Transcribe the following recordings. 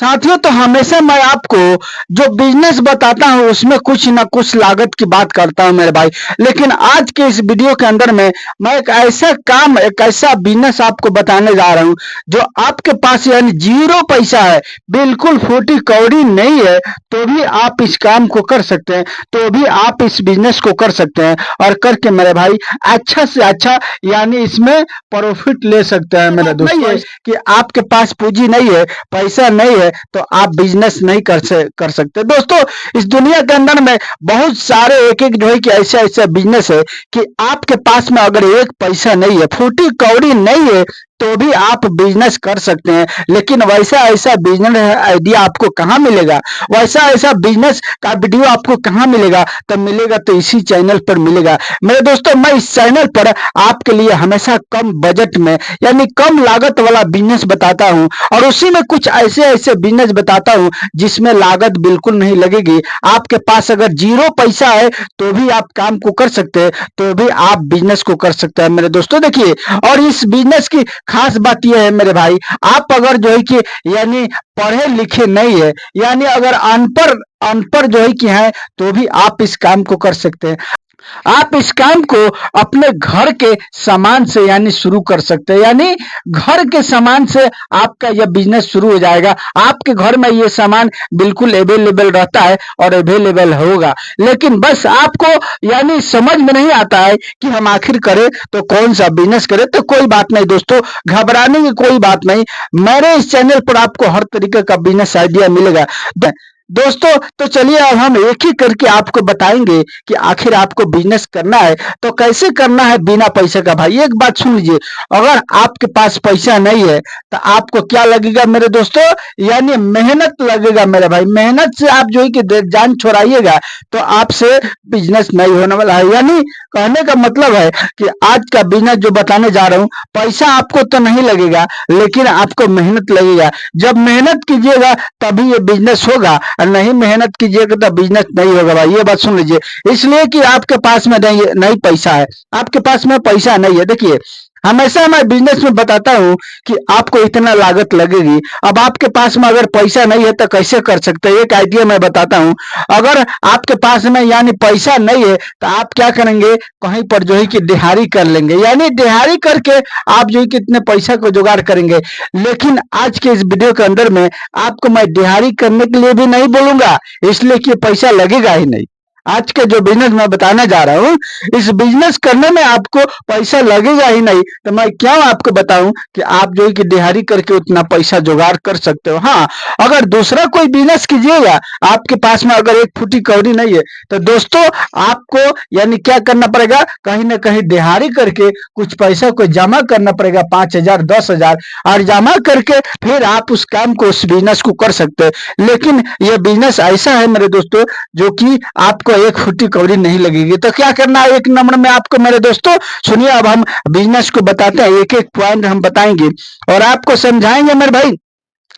साथियों, तो हमेशा मैं आपको जो बिजनेस बताता हूँ उसमें कुछ ना कुछ लागत की बात करता हूँ मेरे भाई। लेकिन आज के इस वीडियो के अंदर में मैं एक ऐसा बिजनेस आपको बताने जा रहा हूँ जो आपके पास यानी जीरो पैसा है, बिल्कुल फूटी कौड़ी नहीं है, तो भी आप इस काम को कर सकते हैं, तो भी आप इस बिजनेस को कर सकते हैं और करके मेरे भाई अच्छा से अच्छा यानी इसमें प्रॉफिट ले सकते हैं मेरे दोस्त। नहीं है कि आपके पास पूंजी नहीं है, पैसा नहीं है, तो आप बिजनेस नहीं कर सकते दोस्तों। इस दुनिया के अंदर में बहुत सारे एक एक जो है कि ऐसा ऐसा बिजनेस है कि आपके पास में अगर एक पैसा नहीं है, फूटी कौड़ी नहीं है, तो भी आप बिजनेस कर सकते हैं। लेकिन वैसा ऐसा बिजनेस आइडिया आपको कहाँ मिलेगा, वैसा ऐसा बिजनेस का वीडियो आपको कहाँ मिलेगा? तब मिलेगा तो इसी चैनल पर मिलेगा मेरे दोस्तों। मैं इस चैनल पर आपके लिए हमेशा कम बजट में यानी कम लागत वाला बिजनेस बताता हूं, और उसी में कुछ ऐसे ऐसे बिजनेस बताता हूं जिसमें लागत बिल्कुल नहीं लगेगी। आपके पास अगर जीरो पैसा है तो भी आप काम को कर सकते हैं, तो भी आप बिजनेस को कर सकते हैं मेरे दोस्तों। देखिए, और इस बिजनेस की खास बात यह है मेरे भाई, आप अगर जो है कि यानी पढ़े लिखे नहीं है, यानी अगर अनपढ़ अनपढ़ जो है कि है, तो भी आप इस काम को कर सकते हैं। आप इस काम को अपने घर के सामान से यानी शुरू कर सकते हैं, यानी घर के सामान से आपका यह बिजनेस शुरू हो जाएगा। आपके घर में ये सामान बिल्कुल अवेलेबल रहता है और अवेलेबल होगा, लेकिन बस आपको यानी समझ में नहीं आता है कि हम आखिर करें तो कौन सा बिजनेस करें। तो कोई बात नहीं दोस्तों, घबराने की कोई बात नहीं, मेरे इस चैनल पर आपको हर तरीके का बिजनेस आइडिया मिलेगा दोस्तों। तो चलिए अब हम एक ही करके आपको बताएंगे कि आखिर आपको बिजनेस करना है तो कैसे करना है बिना पैसे का। भाई एक बात सुन लीजिए, अगर आपके पास पैसा नहीं है तो आपको क्या लगेगा मेरे दोस्तों, यानी मेहनत लगेगा मेरे भाई। मेहनत से आप जो है कि जान छोड़ाइएगा तो आपसे बिजनेस नहीं होने वाला है। यानी कहने का मतलब है कि आज का बिजनेस जो बताने जा रहा हूँ, पैसा आपको तो नहीं लगेगा लेकिन आपको मेहनत लगेगा। जब मेहनत कीजिएगा तभी ये बिजनेस होगा, और नहीं मेहनत कीजिएगा तो बिजनेस नहीं होगा। भाई ये बात सुन लीजिए, इसलिए कि आपके पास में नहीं पैसा है, आपके पास में पैसा नहीं है। देखिए, हमेशा मैं बिजनेस में बताता हूं कि आपको इतना लागत लगेगी। अब आपके पास में अगर पैसा नहीं है तो कैसे कर सकते हैं, एक आइडिया मैं बताता हूं। अगर आपके पास में यानी पैसा नहीं है तो आप क्या करेंगे, कहीं पर जो है कि दिहाड़ी कर लेंगे, यानी दिहाड़ी करके आप जो है कि इतने पैसा को जुगाड़ करेंगे। लेकिन आज के इस वीडियो के अंदर में आपको मैं दिहाड़ी करने के लिए भी नहीं बोलूंगा, इसलिए कि पैसा लगेगा ही नहीं। आज के जो बिजनेस मैं बताने जा रहा हूँ, इस बिजनेस करने में आपको पैसा लगेगा ही नहीं, तो मैं क्यों आपको बताऊं कि आप जो है कि दिहाड़ी करके उतना पैसा जुगाड़ कर सकते हो। हाँ, अगर दूसरा कोई बिजनेस कीजिएगा, आपके पास में अगर एक फुटी कौड़ी नहीं है, तो दोस्तों आपको यानी क्या करना पड़ेगा, कहीं ना कहीं दिहाड़ी करके कुछ पैसा को जमा करना पड़ेगा, 5,000 10,000, और जमा करके फिर आप उस काम को उस बिजनेस को कर सकते हैं। लेकिन यह बिजनेस ऐसा है मेरे दोस्तों जो कि आपको एक फुटी कौड़ी नहीं लगेगी। तो क्या करना है एक नंबर में आपको मेरे दोस्तों, सुनिए अब हम बिजनेस को बताते हैं, एक एक पॉइंट हम बताएंगे और आपको समझाएंगे मेरे भाई।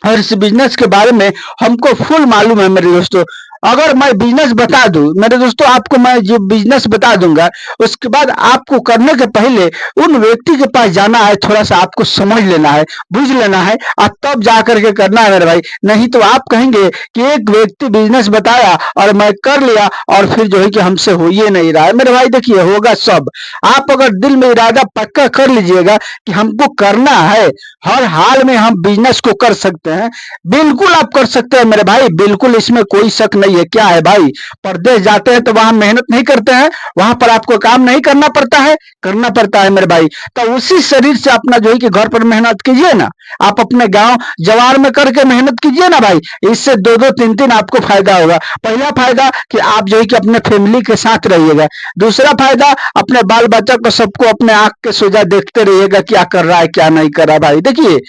और इस बिजनेस के बारे में हमको फुल मालूम है मेरे दोस्तों। अगर मैं बिजनेस बता दूं मेरे दोस्तों, आपको मैं जो बिजनेस बता दूंगा, उसके बाद आपको करने के पहले उन व्यक्ति के पास जाना है, थोड़ा सा आपको समझ लेना है, बुझ लेना है, और तब जा करके करना है मेरे भाई। नहीं तो आप कहेंगे कि एक व्यक्ति बिजनेस बताया और मैं कर लिया और फिर जो है कि हमसे हो ये नहीं रहा है। मेरे भाई देखिए, होगा सब। आप अगर दिल में इरादा पक्का कर लीजिएगा कि हमको करना है, हर हाल में हम बिजनेस को कर सकते हैं, बिल्कुल आप कर सकते हैं मेरे भाई, बिल्कुल इसमें कोई शक नहीं है। क्या है भाई, परदेश जाते हैं तो वहां मेहनत नहीं करते हैं, वहां पर आपको काम नहीं करना पड़ता है, करना पड़ता है मेरे भाई। तो उसी शरीर से अपना जो है कि घर पर मेहनत कीजिए ना, आप अपने गांव जवार में करके मेहनत कीजिए ना भाई, इससे दो दो तीन तीन आपको फायदा होगा। पहला फायदा कि आप जो है कि अपने फैमिली के साथ रहिएगा, दूसरा फायदा अपने बाल बच्चा को सबको अपने आंख के सोजा देखते रहिएगा क्या कर रहा है क्या नहीं कर रहा है। भाई देखिए,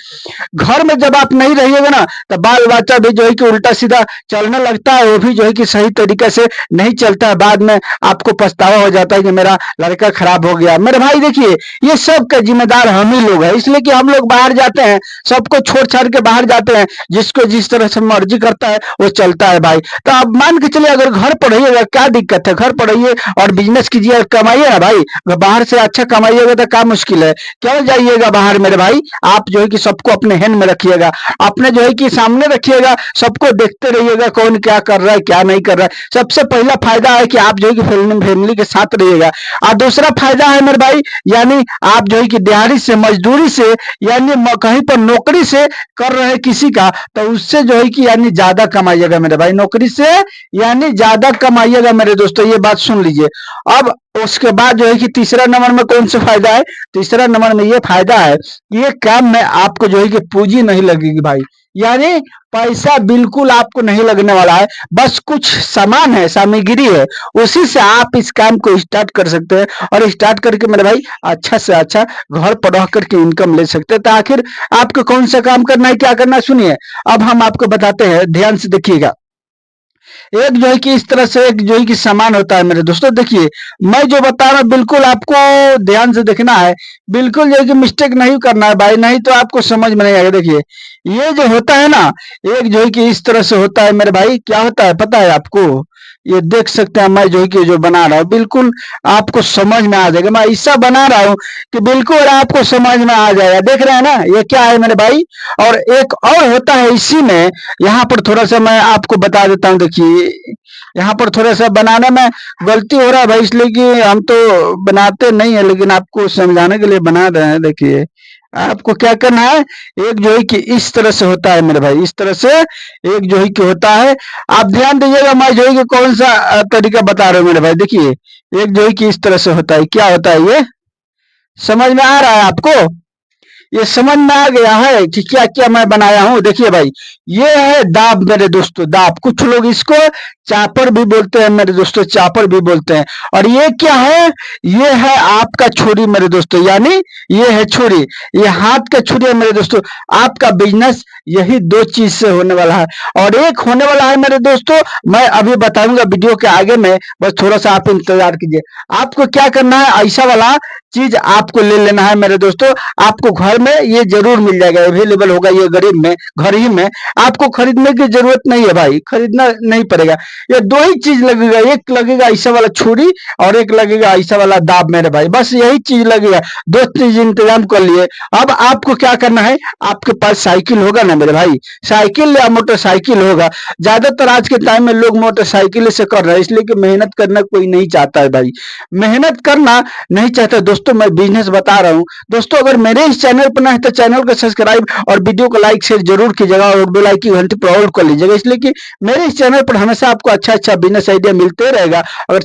घर में जब आप नहीं रहिएगा ना तो बाल बच्चा भी जो है कि उल्टा सीधा चलने लगता है, वो भी जो है कि सही तरीके से नहीं चलता है, बाद में आपको पछतावा हो जाता है कि मेरा लड़का खराब हो गया। मेरे भाई देखिए, ये सब का जिम्मेदार हम ही लोग हैं, इसलिए कि हम लोग बाहर जाते हैं, सबको छोड़ छाड़ के बाहर जाते हैं, जिसको जिस तरह से मर्जी करता है वो चलता है भाई। तो आप मान के चलिए, अगर घर पर रहिएगा क्या दिक्कत है, घर पर रहिए और बिजनेस कीजिए और कमाइए ना भाई। बाहर से अच्छा कमाइएगा तो क्या मुश्किल है, क्यों जाइएगा बाहर मेरे भाई। आप जो है कि सबको अपने हैंड में रखिएगा, अपने जो है कि सामने रखिएगा, सबको देखते रहिएगा कौन क्या कर रहा है क्या नहीं कर रहा है। सबसे पहला फायदा है कि आप जो है कि फैमिली के साथ रहिएगा। और दूसरा फायदा है मेरे भाई, यानी आप जो है कि दिहाड़ी से, मजदूरी से, यानी कहीं पर नौकरी से कर रहे हैं किसी का, तो उससे जो है कि यानी ज्यादा कमाइएगा मेरे भाई, नौकरी से यानी ज्यादा कमाइएगा मेरे दोस्तों, ये बात सुन लीजिए। अब उसके बाद जो है कि तीसरा नंबर में कौन सा फायदा है, तीसरा नंबर में ये फायदा है कि ये काम में आपको जो है कि पूंजी नहीं लगेगी भाई, यानी पैसा बिल्कुल आपको नहीं लगने वाला है, बस कुछ सामान है, सामग्री है, उसी से आप इस काम को स्टार्ट कर सकते हैं। और स्टार्ट करके मेरे भाई अच्छा से अच्छा घर पर रह करके इनकम ले सकते हैं। तो आखिर आपको कौन सा काम करना है, क्या करना है, सुनिए अब हम आपको बताते हैं, ध्यान से देखिएगा। एक जो है कि इस तरह से एक जो है कि सामान होता है मेरे दोस्तों, देखिए मैं जो बता रहा हूँ बिल्कुल आपको ध्यान से देखना है, बिल्कुल जो है कि मिस्टेक नहीं करना है भाई, नहीं तो आपको समझ में नहीं आएगा। देखिए ये जो होता है ना, एक जो है कि इस तरह से होता है मेरे भाई, क्या होता है पता है आपको, ये देख सकते हैं, मैं जो है कि जो बना रहा हूँ बिल्कुल आपको समझ में आ जाएगा। मैं ऐसा बना रहा हूँ कि बिल्कुल आपको समझ में आ जाएगा। देख रहे हैं ना ये क्या है मेरे भाई। और एक और होता है इसी में, यहाँ पर थोड़ा सा मैं आपको बता देता हूँ। देखिए यहाँ पर थोड़ा सा बनाने में गलती हो रहा है भाई, इसलिए कि हम तो बनाते नहीं है, लेकिन आपको समझाने के लिए बना रहे हैं। देखिए आपको क्या करना है, एक जो है कि इस तरह से होता है मेरे भाई, इस तरह से एक जो है कि होता है। आप ध्यान दीजिएगा, मैं जो है कि कौन सा तरीका बता रहा हूँ मेरे भाई। देखिए एक जो है कि इस तरह से होता है, क्या होता है ये समझ में आ रहा है आपको, ये समझ में आ गया है कि क्या क्या मैं बनाया हूं। देखिए भाई ये है दाब मेरे दोस्तों, दाब, कुछ लोग इसको चापर भी बोलते हैं मेरे दोस्तों, चापर भी बोलते हैं। और ये क्या है, ये है आपका छुरी मेरे दोस्तों, यानी ये है छुरी, ये हाथ का छुरी है मेरे दोस्तों। आपका बिजनेस यही दो चीज से होने वाला है, और एक होने वाला है मेरे दोस्तों, मैं अभी बताऊंगा वीडियो के आगे में, बस थोड़ा सा आप इंतजार कीजिए। आपको क्या करना है, ऐसा वाला चीज आपको ले लेना है मेरे दोस्तों, आपको घर में ये जरूर मिल जाएगा, अवेलेबल होगा ये गरीब में, घर ही में, आपको खरीदने की जरूरत नहीं है भाई, खरीदना नहीं पड़ेगा। ये दो ही चीज लगेगा, एक लगेगा ऐसा वाला छुरी और एक लगेगा ऐसा वाला दाब मेरे भाई, बस यही चीज लगेगा, दो चीज इंतजाम कर लिए। अब आपको क्या करना है, आपके पास साइकिल होगा ना मेरे भाई, साइकिल या मोटरसाइकिल होगा, ज्यादातर आज के टाइम में लोग मोटरसाइकिल से कर रहे हैं, इसलिए कि मेहनत करना कोई नहीं चाहता है भाई, मेहनत करना नहीं चाहता दोस्तों। मैं बिजनेस बता रहा हूँ दोस्तों, अगर मेरे इस चैनल पर ना है तो चैनल को सब्सक्राइब और वीडियो को लाइक शेयर जरूर कीजिएगा, और बेल आइकन की घंटी पर ऑल कर लीजिएगा, इसलिए कि मेरे इस चैनल पर हमेशा आपको अच्छा अच्छा बिजनेस आइडिया मिलते रहेगा। अगर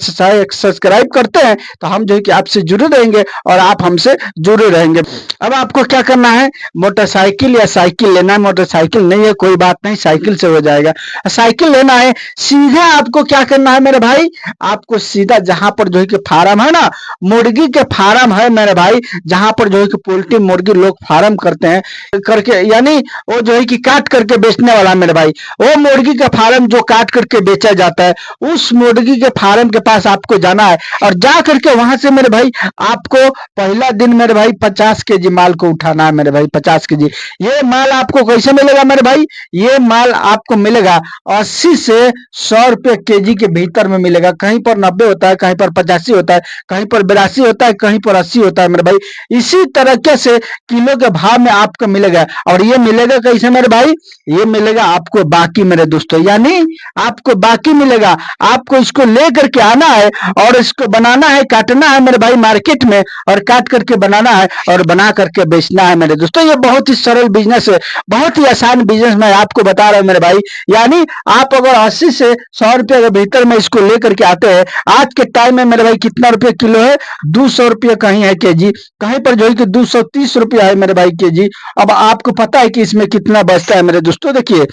सब्सक्राइब करते हैं तो हम जो है कि आपसे जुड़े रहेंगे और आप हमसे जुड़े रहेंगे। अब आपको क्या करना है, मोटरसाइकिल या साइकिल लेना है, मोटरसाइकिल नहीं है कोई बात नहीं, साइकिल से हो जाएगा। साइकिल लेना है, सीधा आपको क्या करना है मेरे भाई, आपको सीधा जहां पर जो है कि फार्म है ना, मुर्गी के फार्म है मेरे भाई, जहां पर जो है कि पोल्ट्री मुर्गी लोग फार्म करते हैं करके, यानी वो जो है कि काट करके बेचने वाला है मेरे भाई, वो मुर्गी का फार्म जो काट करके बेचा जाता है, उस मुर्गी के फार्म के पास आपको जाना है, और जा करके वहां से मेरे भाई आपको पहला दिन मेरे भाई 50 kg माल को उठाना है मेरे भाई, 50 kg। ये माल आपको कैसे मिलेगा मेरे भाई, ये माल आपको मिलेगा 80 से 100 रुपये kg के भीतर में मिलेगा, कहीं पर 90 होता है, कहीं पर 85 होता है, कहीं पर 82 होता है, कहीं पर 80 होता है मेरे भाई। इसी तरीके से किलो के भाव में आपको मिलेगा, और ये मिलेगा कैसे मेरे भाई, ये मिलेगा आपको बाकी मेरे दोस्तों, यानी आपको बाकी मिलेगा, आपको इसको ले करके आना है और इसको बनाना है, काटना है मेरे भाई मार्केट में, और काट करके बनाना है और बना करके बेचना है मेरे दोस्तों। ये बहुत ही सरल बिजनेस है, बहुत ही आसान बिजनेस मैं आपको बता रहा हूं मेरे भाई। यानी आप अगर 80 से 100 रुपये के भीतर में इसको लेकर के आते हैं, आज के टाइम में मेरे भाई कितना रुपये किलो है, 200 रुपये कहीं है केजी, कहीं पर जो है कि 230 रुपया है मेरे भाई केजी। अब आपको पता है कि इसमें कितना बचता है मेरे दोस्तों, देखिए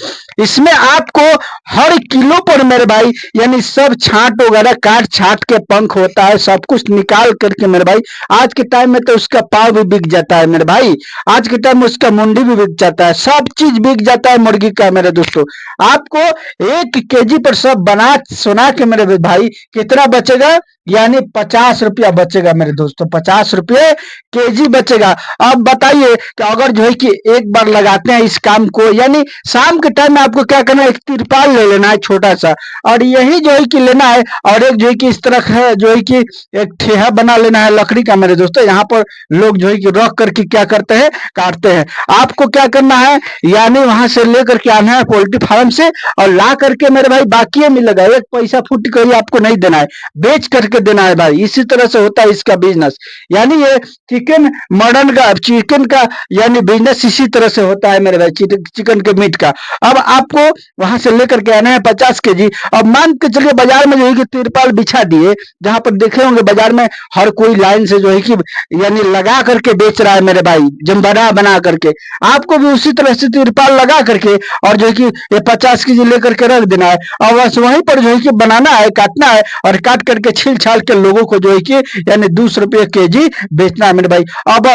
इसमें आपको हर किलो पर मेरे भाई, यानी सब छांट वगैरह काट छाट के पंख होता है, सब कुछ निकाल करके मेरे भाई, आज के टाइम में तो उसका पाव भी बिक जाता है मेरे भाई, आज के टाइम में उसका मुंडी भी बिक जाता है, सब सब चीज बिक जाता है मुर्गी का मेरे दोस्तों। आपको 1 केजी पर सब बना सुना के मेरे भाई कितना बचेगा, यानी 50 रुपया बचेगा मेरे दोस्तों, 50 रुपये केजी बचेगा। अब बताइए कि अगर जो है कि एक बार लगाते हैं इस काम को, यानी शाम के टाइम में आपको क्या करना है, एक तिरपाल ले लेना है छोटा सा, और यही जो है कि लेना है, और एक जो है कि इस तरह है जो है कि एक ठेहा बना लेना है लकड़ी का मेरे दोस्तों। यहाँ पर लोग जो है कि रख करके क्या करते हैं, काटते हैं। आपको क्या करना है, यानी वहां से लेकर के आना है पोल्ट्री फार्म से, और ला करके मेरे भाई बाकी मिलेगा, 1 पैसा फुट आपको नहीं देना है, बेच करके देना है भाई। इसी तरह से होता है इसका बिजनेस, यानी ये चिकन मटन का, चिकन का यानी बिजनेस इसी तरह से होता है मेरे भाई, चिकन के मीट का। अब आपको वहां से लेकर के आना है 50 केजी। अब मान के चलिए बाजार में जो है कि तिरपाल बिछा दिए, जहां पर देखे होंगे बाजार में हर कोई लाइन से जो है कि यानी लगा करके बेच रहा है मेरे भाई, जमबना बना करके। आपको भी उसी तरह से तिरपाल लगा करके और जो है कि ये 50 केजी लेकर के रख देना है, और बस वहीं पर जो है कि बनाना है, काटना है, और काट करके छील छाल के लोगों को जो है कि यानी 200 रुपये केजी बेचना है मेरे भाई। अब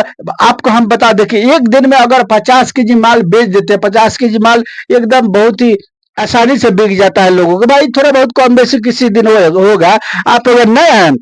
आपको हम बता दें कि एक दिन में अगर 50 केजी माल बेच देते हैं, 50 केजी माल एकदम बहुत ही आसानी से बिक जाता है लोगों को भाई। थोड़ा बहुत कम बेसी किसी दिन होगा, आप अगर नए हैं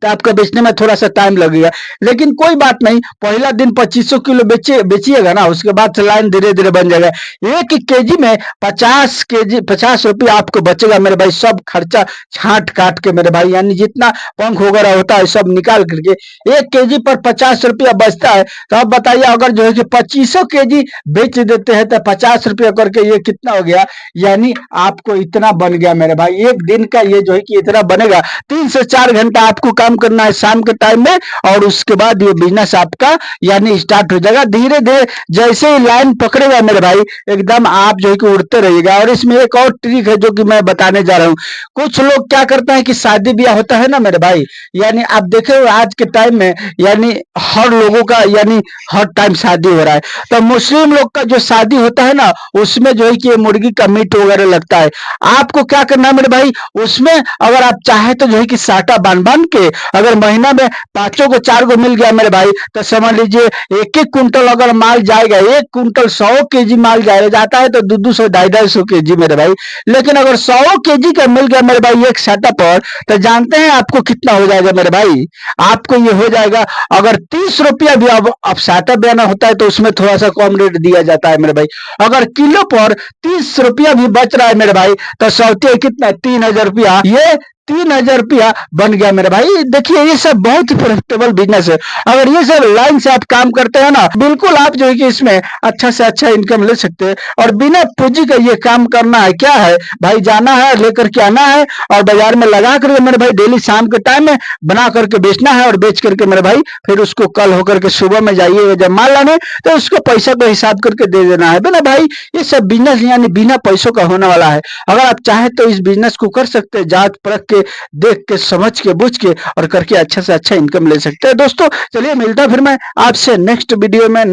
तो आपका बेचने में थोड़ा सा टाइम लगेगा, लेकिन कोई बात नहीं, पहला दिन 2500 किलो बेचिएगा ना, उसके बाद से लाइन धीरे धीरे बन जाएगा। 1 केजी में 50 केजी 50 रुपये आपको बचेगा मेरे भाई, सब खर्चा छांट काट के मेरे भाई, यानी जितना पंख वगैरह होता है सब निकाल करके 1 केजी पर 50 रुपया बचता है। तो अब बताइए अगर जो है कि 2500 केजी बेच देते हैं तो 50 रुपया करके ये कितना हो गया, यानी आपको इतना बन गया मेरे भाई, एक दिन का ये जो है कि इतना बनेगा। 3 से 4 घंटा आपको काम करना है शाम के टाइम में, और उसके बाद ये बिजनेस आपका यानी स्टार्ट हो जाएगा। धीरे धीरे जैसे ही लाइन पकड़ेगा मेरे भाई, एकदम आप जो है कि उड़ते रहिएगा। और इसमें एक और ट्रिक है जो कि मैं बताने जा रहा हूँ। कुछ लोग क्या करते हैं कि शादी ब्याह होता है ना मेरे भाई, यानी आप देखे हो आज के टाइम में, यानी हर लोगों का यानी हर टाइम शादी हो रहा है, तो मुस्लिम लोग का जो शादी होता है ना, उसमें जो है कि ये मुर्गी का मीट वगैरह लगता है। आपको क्या करना है मेरे भाई, उसमें अगर आप चाहे तो जो है कि साटा बांध बांध के, अगर महीना में 5 को 4 को मिल गया मेरे भाई, तो समझ लीजिए 1-1 कुंटल अगर माल जाएगा, 1 कुंटल 100 केजी माल जाएगा, जाता है तो 200 250 केजी मेरे भाई। लेकिन अगर 100 केजी का मिल गया मेरे भाई एक साटा पर, तो जानते हैं आपको कितना हो जाएगा मेरे भाई, आपको ये हो जाएगा अगर 30 रुपया भी, अब साटा बयाना होता है तो उसमें थोड़ा सा कम रेट दिया जाता है मेरे भाई। अगर किलो पर 30 रुपया भी बच रहा है मेरे भाई, तो सौते कितना, 3000 रुपया, ये 3000 रुपया बन गया मेरे भाई। देखिए ये सब बहुत ही प्रॉफिटेबल बिजनेस है। अगर ये सब लाइन से आप काम करते हैं ना, बिल्कुल आप जो है कि इसमें अच्छा से अच्छा इनकम ले सकते हैं। और बिना पूंजी का ये काम करना है, क्या है भाई, जाना है लेकर के आना है, और बाजार में लगा करके मेरे भाई डेली शाम के टाइम में बना करके बेचना है, और बेच करके मेरे भाई फिर उसको कल होकर के सुबह में जाइए जब माल लाने, तो उसको पैसा को हिसाब करके दे देना है बिना भाई। ये सब बिजनेस यानी बिना पैसों का होने वाला है। अगर आप चाहे तो इस बिजनेस को कर सकते हैं, जांच परख के, देख के, समझ के, बुझ के, और करके अच्छा से अच्छा इनकम ले सकते हैं। दोस्तों चलिए मिलता फिर मैं आपसे नेक्स्ट वीडियो में।